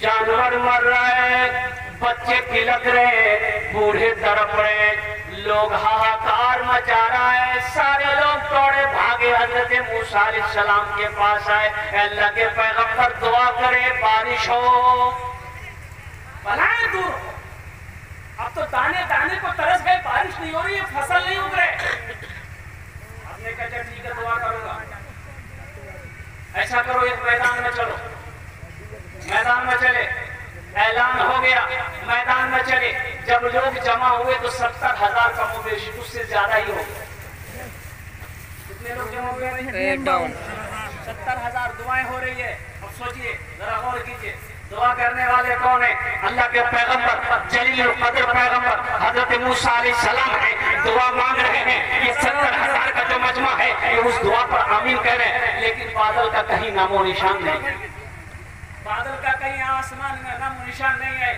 जानवर मर रहे, बच्चे पिलक रहे, बूढ़े तड़प रहे, लोग हाहाकार मचा रहा है। सारे लोग दौड़े भागे हजरत मूसा अलैहिस्सलाम के पास आए। अल्लाह के पैगंबर दुआ करे बारिश हो, बलाएं दूर हो। अब तो दाने दाने को तरस गए, बारिश नहीं हो रही है, फसल नहीं उग रहे। आपने कहा चल ठीक है दुआ करूंगा। ऐसा करो एक मैदान में चलो, मैदान में चले, ऐलान हो गया, मैदान में चले। जब लोग जमा हुए तो 70,000 का मुवेशी, उससे ज्यादा ही हो गया। कितने लोग जमा हुए? 70,000। दुआएं हो रही है। अब सोचिए जरा गौर कीजिए, दुआ करने वाले कौन है? अल्लाह के पैगंबर जलील कदर पैगंबर हजरत मूसा अलैहिस्सलाम है, दुआ मांग रहे हैं। ये 70,000 का जो मजमा है ये उस दुआ पर आमीन कह रहे हैं, लेकिन बादल का कहीं नामो निशान नहीं। बादल का कहीं आसमान में नामो निशान नहीं है।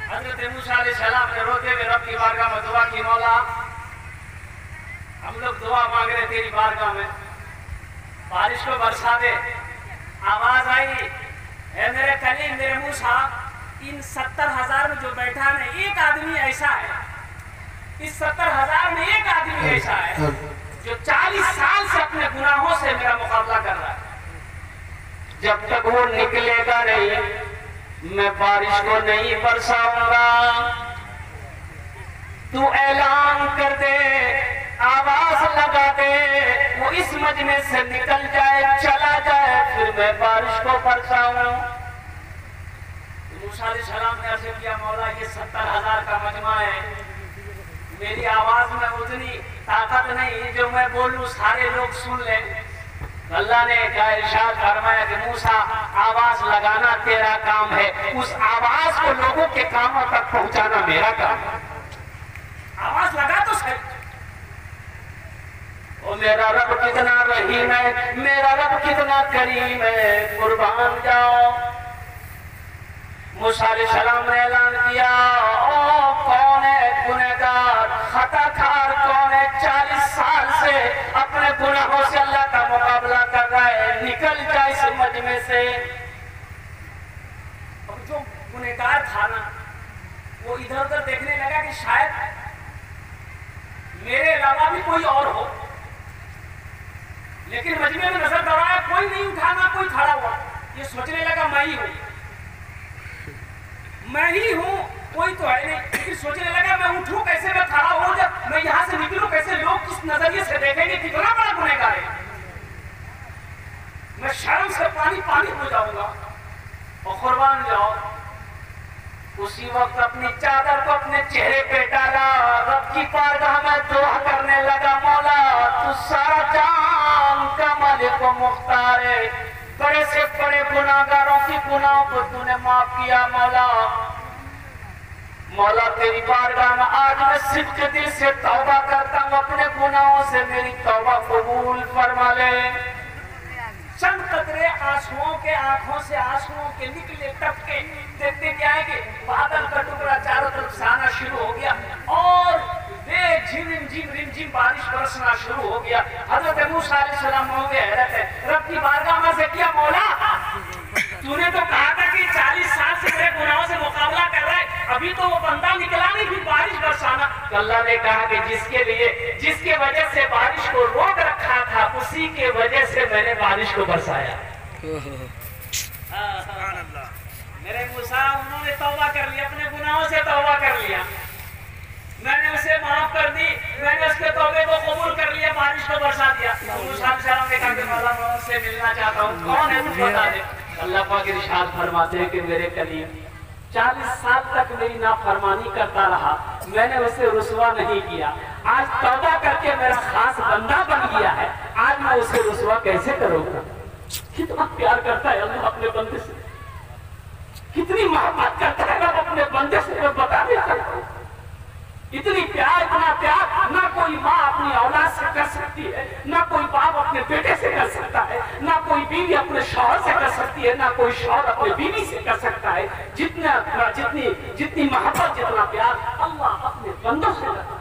हजरत मूसा अलैहिस्सलाम ने रोते हुए रब की बारगाह में दुआ की, मौला हम लोग दुआ मांग रहे तेरी बारगाह में, बारिश को बरसा दे। आवाज आई, है मेरे कलीम मेरे मूसा, इन 70,000 में जो बैठा है एक आदमी ऐसा है, इस 70,000 में एक आदमी ऐसा है जो 40 साल से अपने गुनाहों से मेरा मुकाबला कर रहा है। जब तक वो निकलेगा नहीं मैं बारिश को नहीं बरसाऊंगा। तू ऐलान कर दे, आवाज लगा दे, वो इस मजमे से निकल जाए, चला जाए, फिर मैं बारिश को बरसाऊं। मूसा अलैहिस्सलाम ने अर्ज़ किया, मौला ये 70,000 का मजमा है, मेरी आवाज में उतनी ताकत नहीं जो मैं बोलूं सारे लोग सुन लें। अल्लाह ने इरशाद फरमाया कि मूसा आवाज लगाना तेरा काम है, उस आवाज को लोगों के कानों तक पहुंचाना मेरा काम है। आवाज लगा तो सही। ओ मेरा रब कितना रहीम है, मेरा रब कितना करीम है, कुर्बान जाओ। मूसा अलैहिस्सलाम ने ऐलान किया, ओ कौन है गुनहगार खताकार, कौन है 40 साल से अपने गुनाहों से अल्लाह का मुकाबला कर रहा है, निकल जाए इस मजमे से। अब जो गुनहगार था ना वो इधर उधर देखने लगा कि शायद मेरे अलावा भी कोई और हो, लेकिन मजमे में नजर दौड़ाया, कोई नहीं उठा ना कोई खड़ा हुआ। ये सोचने लगा मैं ही हूं, मैं ही हूं, कोई तो है नहीं। लेकिन सोचने लगा मैं उठूं कैसे, मैं खड़ा हूं, जब मैं यहां से निकलूं कैसे, लोग किस नजरिए से देखेंगे, कितना बड़ा गुनहगार है। मैं शर्म से पानी पानी हो जाऊंगा। और कुर्बान जाओ, उसी वक्त अपनी चादर को अपने चेहरे पे डाला, रब की बारगाह में दुआ करने लगा, मौला तू सारा जान का मालिक व मुख्तार है, बड़े से बड़े गुनाहगारों की गुनाहों को तूने माफ किया। मौला मौला तेरी बारगाह में आज मैं सिद्क दिल से तौबा करता हूँ, अपने गुनाहों से मेरी तौबा कबूल फरमा ले। चंद कतरे आंसुओं के, आंखों से आंसुओं के निकले टपके, देखते क्या है कि बादल का टुकड़ा चारों तरफ से आना शुरू हो गया और झिम बारिश बरसना शुरू हो गया। हजरत मूसा अलैहिस्सलाम हो गए हैरत है, रब की बारगाह में से किया, मौला तूने तो कहा था कि 40 साल से मेरे गुनाहों से मुकाबला कर रहा है, अभी तो वो बंदा निकला नहीं, फिर बारिश बरसाना। अल्लाह ने कहा कि जिसके वजह से बारिश को रोक रखा था उसी के वजह से मैंने बारिश को बरसाया। मेरे मूसा उन्होंने तौबा कर लिया, अपने गुनाहों से तौबा कर लिया, मैंने उसे माफ कर दी, मैंने उसके तौबे को कबूल कर लिया, बारिश को बरसा दिया। मूसा अलैहिस्सलाम ने कहा कि मौला मैं उससे मिलना चाहता हूँ, कौन है तू बता दे। अल्लाह पाक इरशाद फरमाते हैं कि मेरे कलीम 40 साल तक मेरी नाफरमानी करता रहा, मैंने उसे रुसवा नहीं किया, आज तौबा करके मेरा खास बंदा बन गया है, आज मैं उसे रुसवा कैसे करूंगा। कितना प्यार करता है अल्लाह अपने बंदे से, कितनी मोहब्बत करता है रब अपने बंदे से, मैं बता नहीं सकता। इतनी प्यार, इतना प्यार ना कोई माँ अपनी औलाद से कर सकती है, ना कोई बाप अपने बेटे से कर सकता है, ना कोई बीवी अपने शौहर से कर सकती है, ना कोई शौहर अपने बीवी से कर सकता है। जितनी मोहब्बत, जितना प्यार अल्लाह अपने बंदों से करता है।